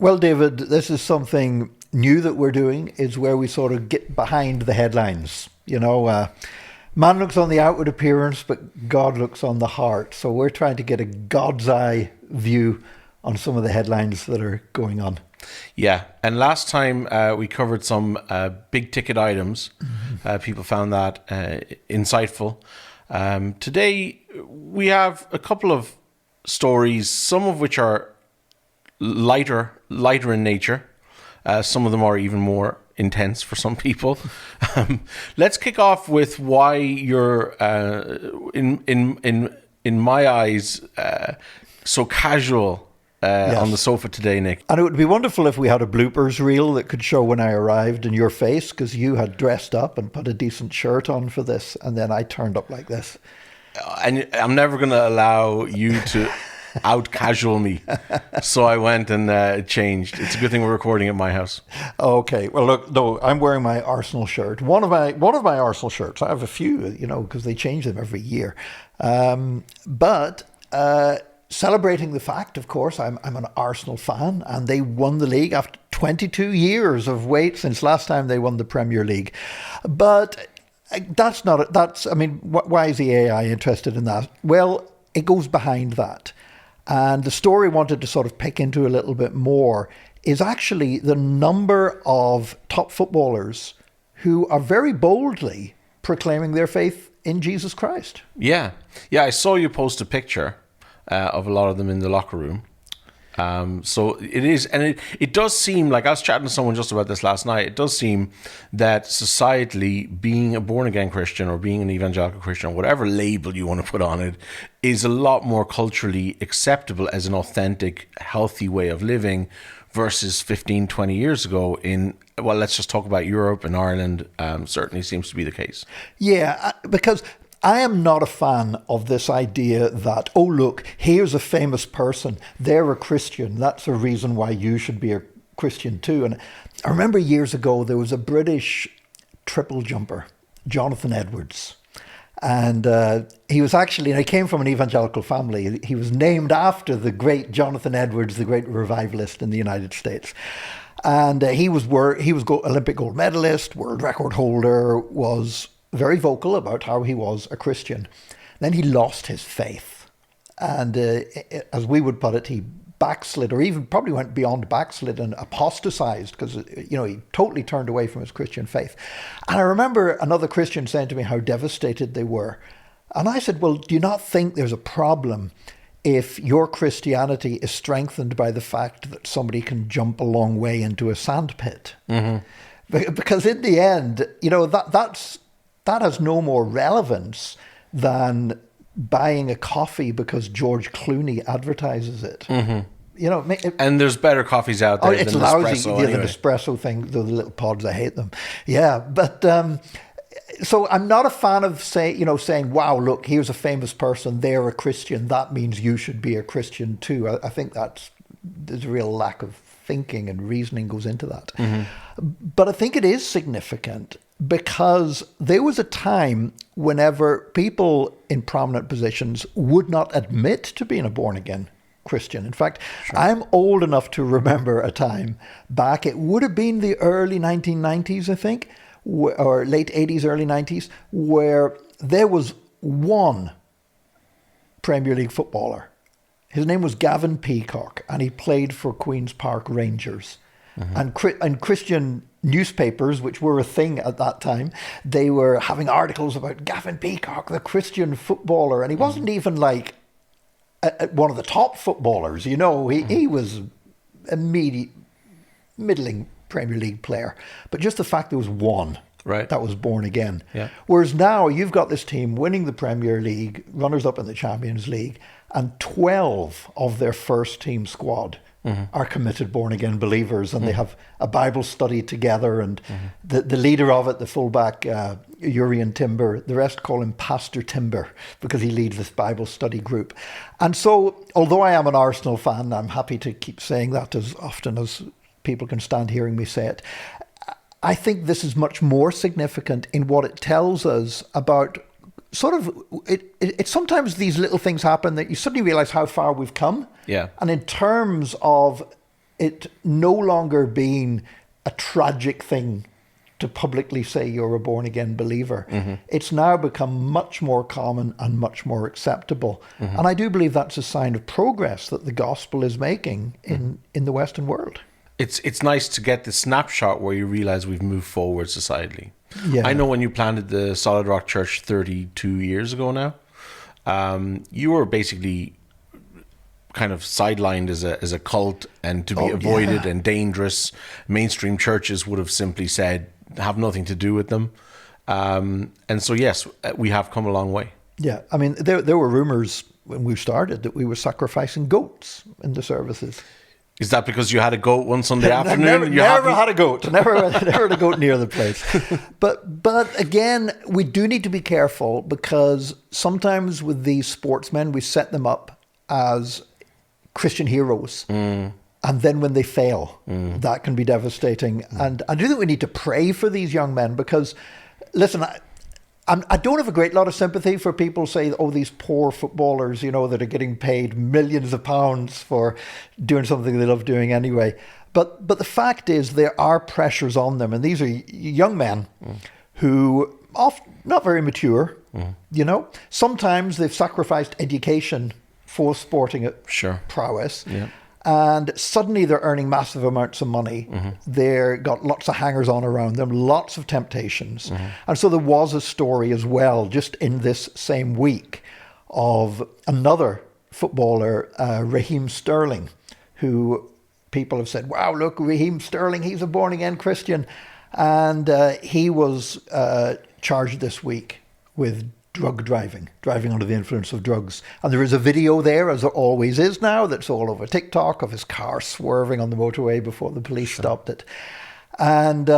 Well, David, this is something new that we're doing, is where we sort of get behind the headlines. Man looks on the outward appearance, but God looks on the heart. So we're trying to get a God's eye view on some of the headlines that are going on. Yeah, and last time we covered some big ticket items. People found that insightful. Today we have a couple of stories, some of which are lighter in nature. Some of them are even more intense for some people. Let's kick off with why you're, in my eyes, so casual on the sofa today, Nick. And it would be wonderful if we had a bloopers reel that could show when I arrived in your face, because you had dressed up and put a decent shirt on for this, and then I turned up like this. And I'm never going to allow you to out casual me, so I went and changed. It's a good thing we're recording at my house. Okay, well look, no, I'm wearing my Arsenal shirt. One of my Arsenal shirts. I have a few, because they change them every year. But celebrating the fact, of course, I'm an Arsenal fan, and they won the league after 22 years of wait since last time they won the Premier League. But why is the EAI interested in that? Well, it goes behind that. And the story I wanted to sort of pick into a little bit more is actually the number of top footballers who are very boldly proclaiming their faith in Jesus Christ. Yeah, I saw you post a picture of a lot of them in the locker room. So it is, and it does seem like, I was chatting to someone just about this last night, it does seem that societally, being a born-again Christian or being an evangelical Christian, or whatever label you want to put on it, is a lot more culturally acceptable as an authentic, healthy way of living versus 15, 20 years ago let's just talk about Europe and Ireland, certainly seems to be the case. Yeah, because I am not a fan of this idea that, oh, look, here's a famous person. They're a Christian. That's a reason why you should be a Christian too. And I remember years ago, there was a British triple jumper, Jonathan Edwards. And he came from an evangelical family. He was named after the great Jonathan Edwards, the great revivalist in the United States. And he was Olympic gold medalist, world record holder, was very vocal about how he was a Christian. Then he lost his faith. And as we would put it, he backslid, or even probably went beyond backslid and apostatized, because, he totally turned away from his Christian faith. And I remember another Christian saying to me how devastated they were. And I said, well, do you not think there's a problem if your Christianity is strengthened by the fact that somebody can jump a long way into a sandpit? Mm-hmm. Because in the end, that has no more relevance than buying a coffee because George Clooney advertises it. Mm-hmm. And there's better coffees out there it's than lousy, Nespresso. The Nespresso thing, the little pods, I hate them. Yeah, but so I'm not a fan of saying, wow, look, here's a famous person, they're a Christian, that means you should be a Christian too. I think there's a real lack of thinking and reasoning goes into that. Mm-hmm. But I think it is significant, because there was a time whenever people in prominent positions would not admit to being a born-again Christian. In fact, sure. I'm old enough to remember a time back, it would have been the early 1990s, I think, or late 80s, early 90s, where there was one Premier League footballer. His name was Gavin Peacock, and he played for Queen's Park Rangers. Mm-hmm. And Christian newspapers, which were a thing at that time, they were having articles about Gavin Peacock, the Christian footballer. And he wasn't even like one of the top footballers, He was a middling Premier League player. But just the fact there was one that was born again. Yeah. Whereas now you've got this team winning the Premier League, runners up in the Champions League, and 12 of their first team squad are committed born-again believers, and they have a Bible study together, and the leader of it, the fullback, Urian Timber, the rest call him Pastor Timber because he leads this Bible study group. And so, although I am an Arsenal fan, I'm happy to keep saying that as often as people can stand hearing me say it. I think this is much more significant in what it tells us about it's sometimes these little things happen that you suddenly realize how far we've come. Yeah. And in terms of it no longer being a tragic thing to publicly say you're a born-again believer. It's now become much more common and much more acceptable. And I do believe that's a sign of progress that the gospel is making in the Western world. It's nice to get the snapshot where you realize we've moved forward societally. Yeah. I know when you planted the Solid Rock Church 32 years ago now, you were basically kind of sidelined as a cult and to be avoided and dangerous. Mainstream churches would have simply said, have nothing to do with them. And so, yes, we have come a long way. Yeah, I mean, there were rumors when we started that we were sacrificing goats in the services. Is that because you had a goat one Sunday afternoon? Never had a goat. Never had a goat near the place. But again, we do need to be careful because sometimes with these sportsmen, we set them up as Christian heroes. And then when they fail, that can be devastating. And I do think we need to pray for these young men because, listen, I don't have a great lot of sympathy for people say, oh, these poor footballers, you know, that are getting paid millions of pounds for doing something they love doing anyway. But the fact is there are pressures on them. And these are young men who often not very mature, you know. Sometimes they've sacrificed education for sporting prowess. Yeah. And suddenly they're earning massive amounts of money. They've got lots of hangers-on around them, lots of temptations. And so there was a story as well, just in this same week, of another footballer, Raheem Sterling, who people have said, wow, look, Raheem Sterling, he's a born-again Christian. And he was charged this week with driving under the influence of drugs. And there is a video there, as there always is now, that's all over TikTok, of his car swerving on the motorway before the police stopped it. And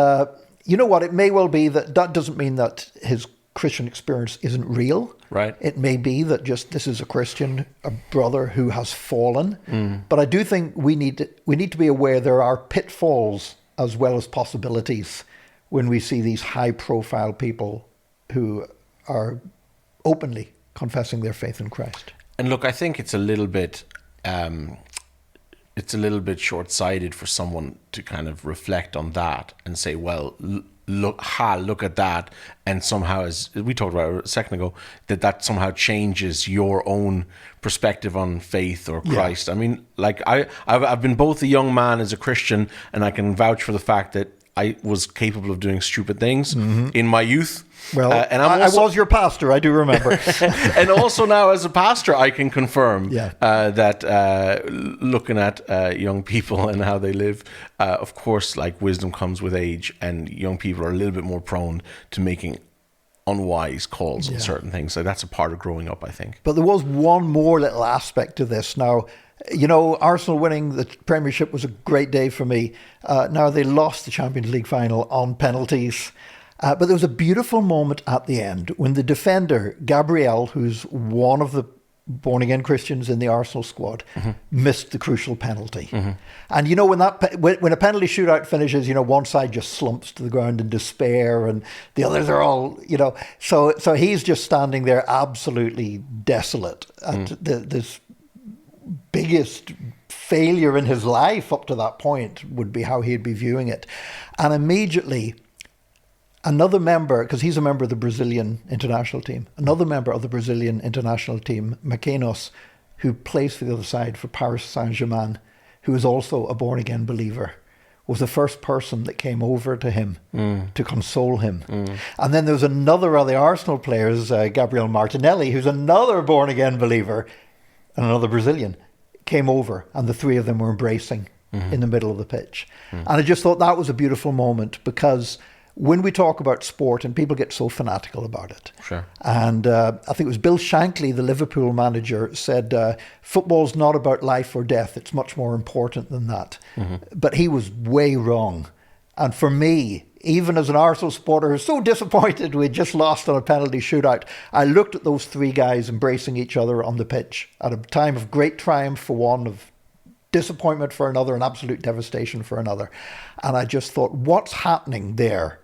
you know what? It may well be that doesn't mean that his Christian experience isn't real. Right. It may be that just this is a Christian, a brother who has fallen. But I do think we need to be aware there are pitfalls as well as possibilities when we see these high-profile people who are openly confessing their faith in Christ. And look, I think it's a little bit short-sighted for someone to kind of reflect on that and say, well, look at that, and somehow, as we talked about a second ago, that somehow changes your own perspective on faith or Christ. Yeah. I mean, like I've been both a young man as a Christian, and I can vouch for the fact that I was capable of doing stupid things in my youth. Well, and I was your pastor, I do remember. And also now as a pastor, I can confirm that looking at young people and how they live, of course, like wisdom comes with age, and young people are a little bit more prone to making unwise calls on certain things. So that's a part of growing up, I think. But there was one more little aspect to this. Now, you know, Arsenal winning the Premiership was a great day for me. Now, they lost the Champions League final on penalties. But there was a beautiful moment at the end when the defender, Gabriel, who's one of the born-again Christians in the Arsenal squad, missed the crucial penalty. And, you know, when a penalty shootout finishes, you know, one side just slumps to the ground in despair and the others are all, you know. So he's just standing there absolutely desolate at this biggest failure in his life up to that point would be how he'd be viewing it. And immediately another member, because he's a member of the Brazilian international team, another member of the Brazilian international team, Maquinhos, who plays for the other side for Paris Saint-Germain, who is also a born-again believer, was the first person that came over to him to console him. And then there was another of the Arsenal players, Gabriel Martinelli, who's another born-again believer, and another Brazilian, came over, and the three of them were embracing in the middle of the pitch. And I just thought that was a beautiful moment, because when we talk about sport, and people get so fanatical about it. Sure. And I think it was Bill Shankly, the Liverpool manager, said, football's not about life or death. It's much more important than that. But he was way wrong. And for me, even as an Arsenal supporter who's so disappointed we just lost on a penalty shootout, I looked at those three guys embracing each other on the pitch at a time of great triumph for one, of disappointment for another, and absolute devastation for another. And I just thought, what's happening there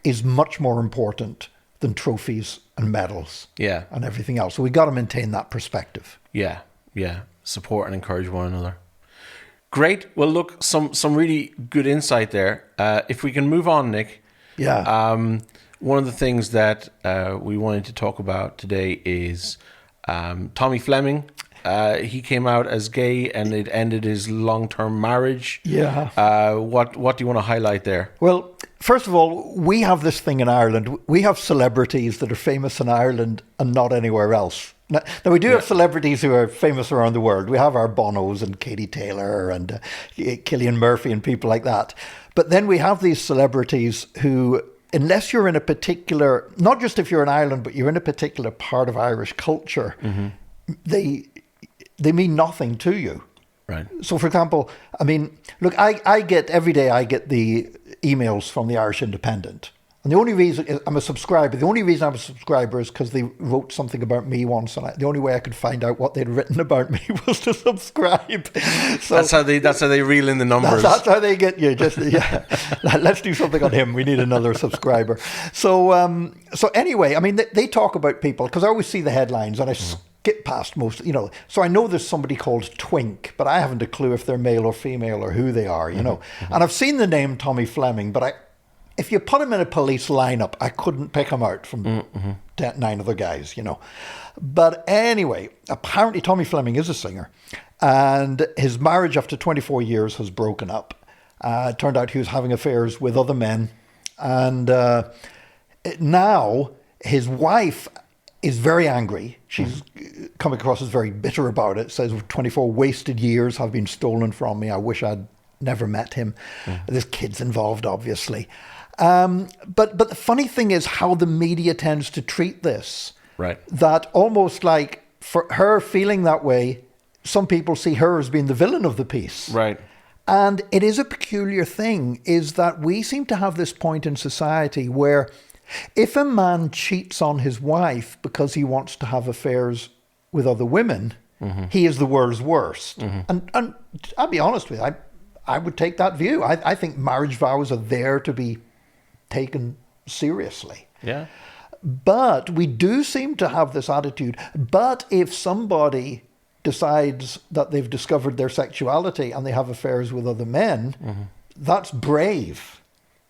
is much more important than trophies and medals and everything else. So we got to maintain that perspective. Yeah. Support and encourage one another. Great. Well, look, some really good insight there. If we can move on, Nick. Yeah. One of the things that we wanted to talk about today is Tommy Fleming. He came out as gay, and it ended his long-term marriage. Yeah. What do you want to highlight there? Well, first of all, we have this thing in Ireland. We have celebrities that are famous in Ireland and not anywhere else. Now we do have celebrities who are famous around the world. We have our Bonos and Katie Taylor and Cillian Murphy and people like that. But then we have these celebrities who, unless you're in a particular, not just if you're in Ireland, but you're in a particular part of Irish culture, they mean nothing to you. Right. So, for example, I mean, look, I get every day I get the emails from the Irish Independent. And the only reason I'm a subscriber, the only reason I'm a subscriber is because they wrote something about me once, and the only way I could find out what they'd written about me was to subscribe. So that's how they reel in the numbers. That's how they get you. Just let's do something on him. We need another subscriber. So anyway, I mean, they talk about people because I always see the headlines and I skip past most. So I know there's somebody called Twink, but I haven't a clue if they're male or female or who they are. You know, and I've seen the name Tommy Fleming, but if you put him in a police lineup, I couldn't pick him out from 9 other guys, But anyway, apparently Tommy Fleming is a singer, and his marriage after 24 years has broken up. It turned out he was having affairs with other men, and now his wife is very angry. She's come across as very bitter about it, says 24 wasted years have been stolen from me. I wish I'd never met him. There's kids involved, obviously. But the funny thing is how the media tends to treat this. Right. That almost like for her feeling that way, some people see her as being the villain of the piece. Right. And it is a peculiar thing, is that we seem to have this point in society where if a man cheats on his wife because he wants to have affairs with other women, he is the world's worst. And I'll be honest with you, I would take that view. I think marriage vows are there to be taken seriously. Yeah. But we do seem to have this attitude. But if somebody decides that they've discovered their sexuality and they have affairs with other men, that's brave.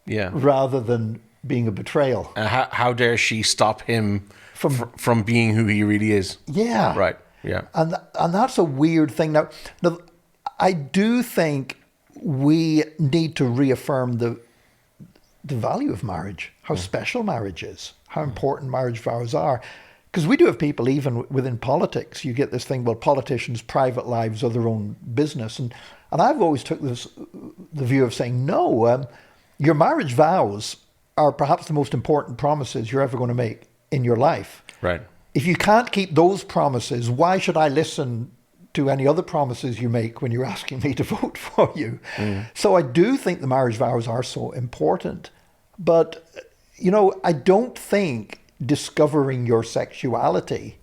Yeah. Rather than being a betrayal. How dare she stop him from being who he really is? Yeah. Right. Yeah. And that's a weird thing. Now, I do think we need to reaffirm the value of marriage, how special marriage is, how important marriage vows are. Because we do have people, even within politics, you get this thing, well, politicians' private lives are their own business. And I've always took the view of saying, no, your marriage vows are perhaps the most important promises you're ever going to make in your life. Right. If you can't keep those promises, why should I listen to any other promises you make when you're asking me to vote for you? So I do think the marriage vows are so important. But, I don't think discovering your sexuality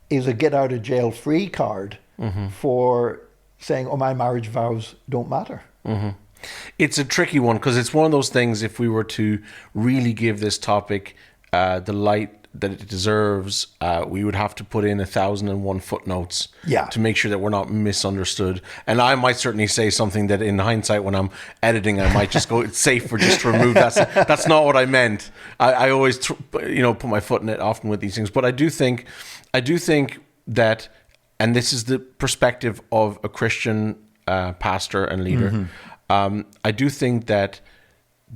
is a get out of jail free card for saying, oh, my marriage vows don't matter. It's a tricky one because it's one of those things, if we were to really give this topic the light that it deserves, we would have to put in 1,001 footnotes to make sure that we're not misunderstood. And I might certainly say something that in hindsight, when I'm editing, I might just go, it's safer just to remove that. That's not what I meant. I always, put my foot in it often with these things. But I do think that, and this is the perspective of a Christian pastor and leader, I do think that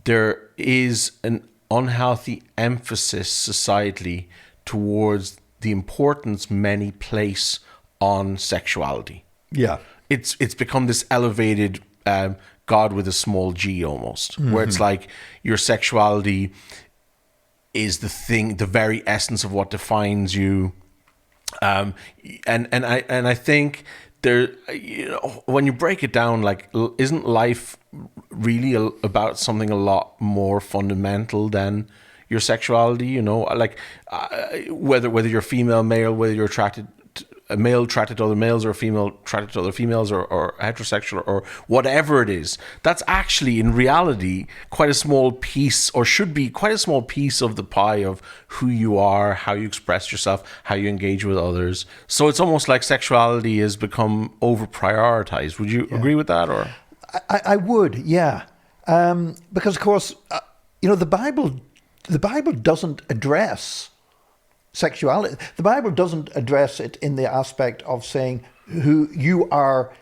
there is an unhealthy emphasis societally towards the importance many place on sexuality. Yeah. It's become this elevated God with a small g almost, where it's like your sexuality is the thing, the very essence of what defines you. And I think there, when you break it down, like, isn't life really about something a lot more fundamental than your sexuality? Like whether you're female, male, whether you're attracted a male attracted to other males or a female attracted to other females or heterosexual or whatever it is, that's actually in reality quite a small piece, or should be quite a small piece of the pie of who you are, how you express yourself, how you engage with others. So it's almost like sexuality has become over prioritized. Would you agree with that? Or I would, yeah. Because of course, the Bible doesn't address sexuality. The Bible doesn't address it in the aspect of saying who you are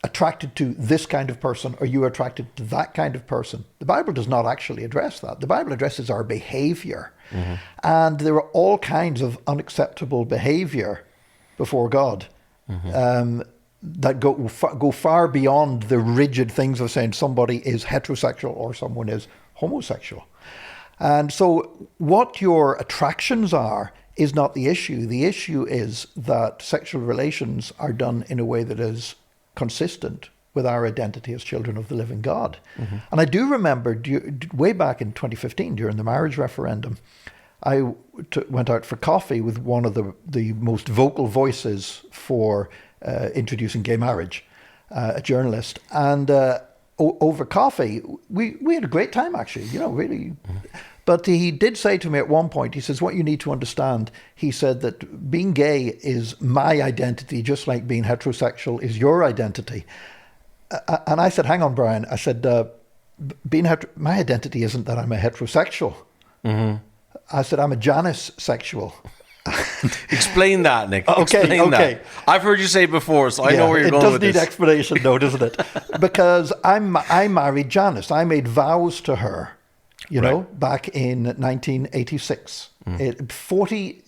attracted to this kind of person or you are attracted to that kind of person. The Bible does not actually address that. The Bible addresses our behavior. Mm-hmm. And there are all kinds of unacceptable behavior before God. Mm-hmm. That go far beyond the rigid things of saying somebody is heterosexual or someone is homosexual. And so what your attractions are is not the issue. The issue is that sexual relations are done in a way that is consistent with our identity as children of the living God. Mm-hmm. And I do remember way back in 2015 during the marriage referendum, I went out for coffee with one of the most vocal voices for introducing gay marriage, a journalist. And over coffee, we had a great time, actually, really. Mm-hmm. But he did say to me at one point, he says, what you need to understand, he said that being gay is my identity, just like being heterosexual is your identity. And I said, hang on, Brian. I said, my identity isn't that I'm a heterosexual. Mm-hmm. I said, I'm a Janus sexual. Explain that, Nick. Okay. That. I've heard you say it before, so I know where you're going with this. It does need explanation, though, doesn't it? Because I married Janice. I made vows to her, back in 1986. 40,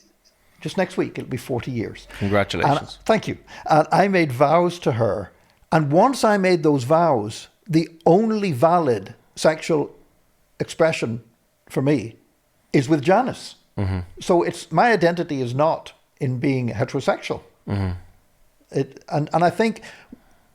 just next week, it'll be 40 years. Congratulations. Thank you. And I made vows to her. And once I made those vows, the only valid sexual expression for me is with Janice. Mm-hmm. So my identity is not in being heterosexual. Mm-hmm. And I think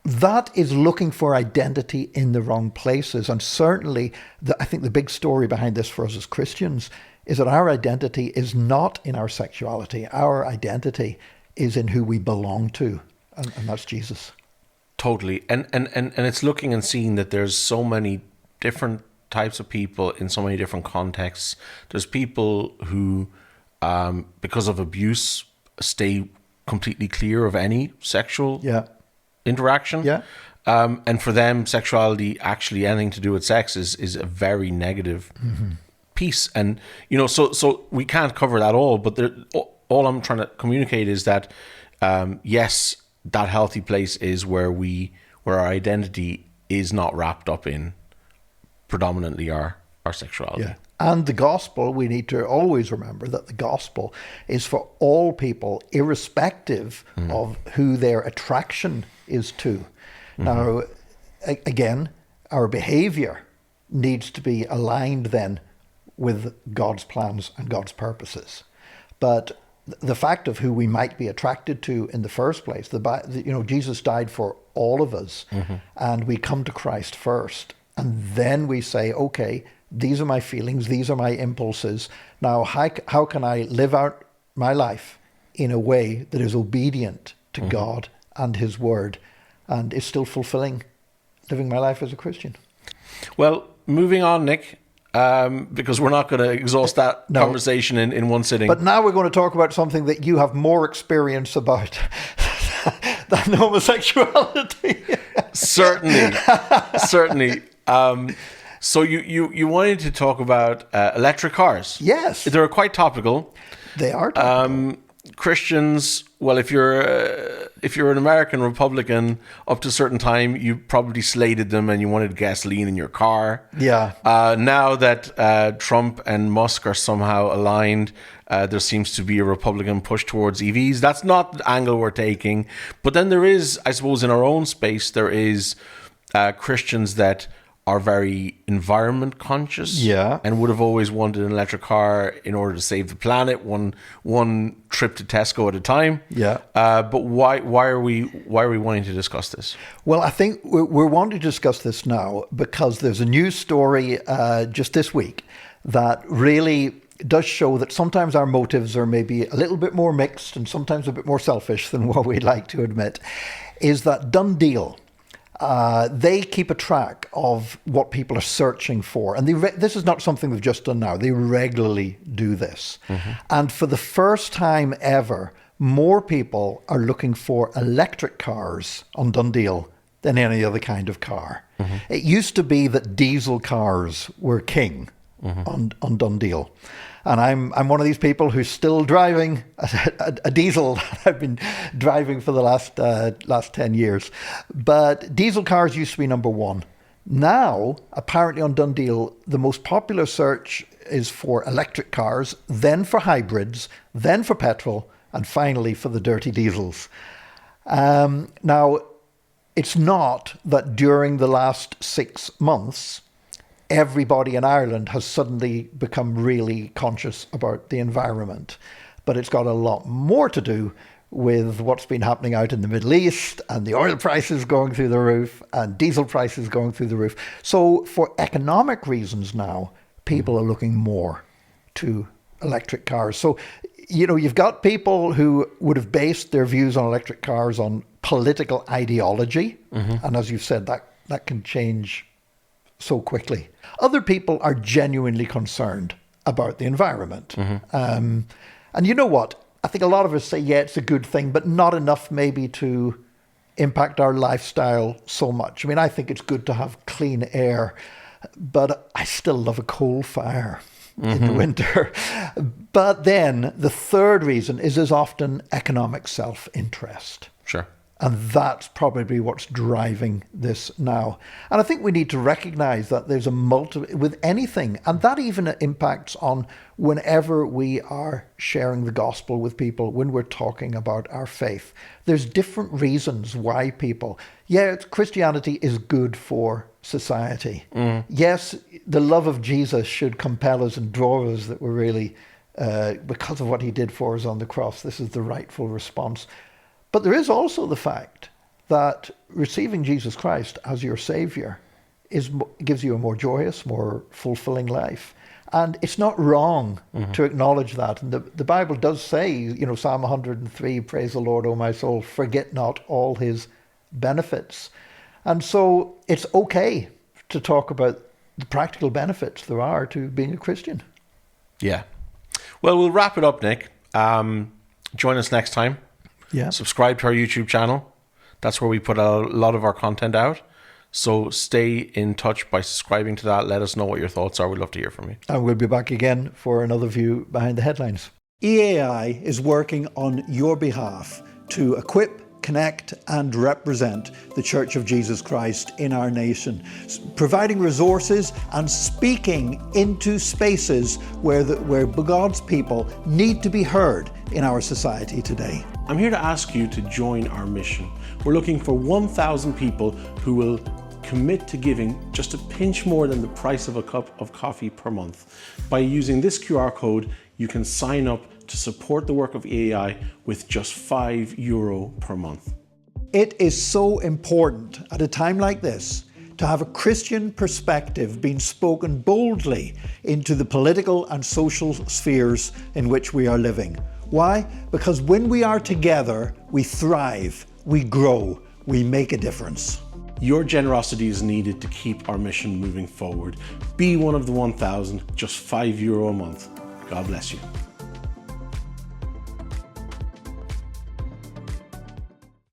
that is looking for identity in the wrong places. And certainly, I think the big story behind this for us as Christians is that our identity is not in our sexuality. Our identity is in who we belong to, and that's Jesus. Totally. And it's looking and seeing that there's so many different types of people in so many different contexts. There's people who, because of abuse, stay completely clear of any sexual interaction. Yeah. And for them, sexuality, actually anything to do with sex is a very negative piece. And, so we can't cover that all, but all I'm trying to communicate is that, yes, that healthy place is where our identity is not wrapped up in predominantly our sexuality. Yeah. And the gospel, we need to always remember that the gospel is for all people, irrespective of who their attraction is to. Mm-hmm. Now, again, our behavior needs to be aligned then with God's plans and God's purposes. But the fact of who we might be attracted to in the first place, Jesus died for all of us, and we come to Christ first. And then we say, okay, these are my feelings, these are my impulses. Now, how can I live out my life in a way that is obedient to God and His Word and is still fulfilling living my life as a Christian? Well, moving on, Nick, because we're not going to exhaust that conversation in one sitting. But now we're going to talk about something that you have more experience about than homosexuality. Certainly. So you wanted to talk about electric cars. Yes. They're quite topical. They are topical. Christians, well, if you're an American Republican, up to a certain time, you probably slated them and you wanted gasoline in your car. Yeah. Now that Trump and Musk are somehow aligned, there seems to be a Republican push towards EVs. That's not the angle we're taking. But then there is, I suppose, in our own space, there is Christians that are very environment conscious, and would have always wanted an electric car in order to save the planet, one trip to Tesco at a time. But why are we wanting to discuss this? Well, I think we're wanting to discuss this now because there's a news story just this week that really does show that sometimes our motives are maybe a little bit more mixed and sometimes a bit more selfish than what we'd like to admit, is that Done Deal, they keep a track of what people are searching for. And this is not something they've just done now. They regularly do this. And for the first time ever, more people are looking for electric cars on Done Deal than any other kind of car. It used to be that diesel cars were king on Done Deal. And I'm one of these people who's still driving a diesel that I've been driving for the last 10 years. But diesel cars used to be number one. Now, apparently on Done Deal, the most popular search is for electric cars, then for hybrids, then for petrol, and finally for the dirty diesels. Now, it's not that during the last 6 months, everybody in Ireland has suddenly become really conscious about the environment. But it's got a lot more to do with what's been happening out in the Middle East and the oil prices going through the roof and diesel prices going through the roof. So for economic reasons now, people are looking more to electric cars. So, you know, you've got people who would have based their views on electric cars on political ideology. And as you've said, that can change so quickly. Other people are genuinely concerned about the environment. And you know what? I think a lot of us say, yeah, it's a good thing, but not enough maybe to impact our lifestyle so much. I mean, I think it's good to have clean air, but I still love a coal fire in the winter. But then the third reason is as often economic self-interest. Sure. And that's probably what's driving this now. And I think we need to recognize that there's a with anything, and that even impacts on whenever we are sharing the gospel with people, when we're talking about our faith. There's different reasons why people, Christianity is good for society. Yes, the love of Jesus should compel us and draw us that we're really, because of what he did for us on the cross, this is the rightful response. But there is also the fact that receiving Jesus Christ as your Savior gives you a more joyous, more fulfilling life. And it's not wrong to acknowledge that. And the Bible does say, you know, Psalm 103, praise the Lord, O my soul, forget not all his benefits. And so it's okay to talk about the practical benefits there are to being a Christian. Yeah. Well, we'll wrap it up, Nick. Join us next time. Yeah. Subscribe to our YouTube channel. That's where we put a lot of our content out. So stay in touch by subscribing to that. Let us know what your thoughts are. We'd love to hear from you. And we'll be back again for another view behind the headlines. EAI is working on your behalf to equip, connect and represent the Church of Jesus Christ in our nation, providing resources and speaking into spaces where God's people need to be heard in our society today. I'm here to ask you to join our mission. We're looking for 1,000 people who will commit to giving just a pinch more than the price of a cup of coffee per month. By using this QR code, you can sign up to support the work of EAI with just €5 per month. It is so important at a time like this to have a Christian perspective being spoken boldly into the political and social spheres in which we are living. Why? Because when we are together, we thrive, we grow, we make a difference. Your generosity is needed to keep our mission moving forward. Be one of the 1,000, just €5 a month. God bless you.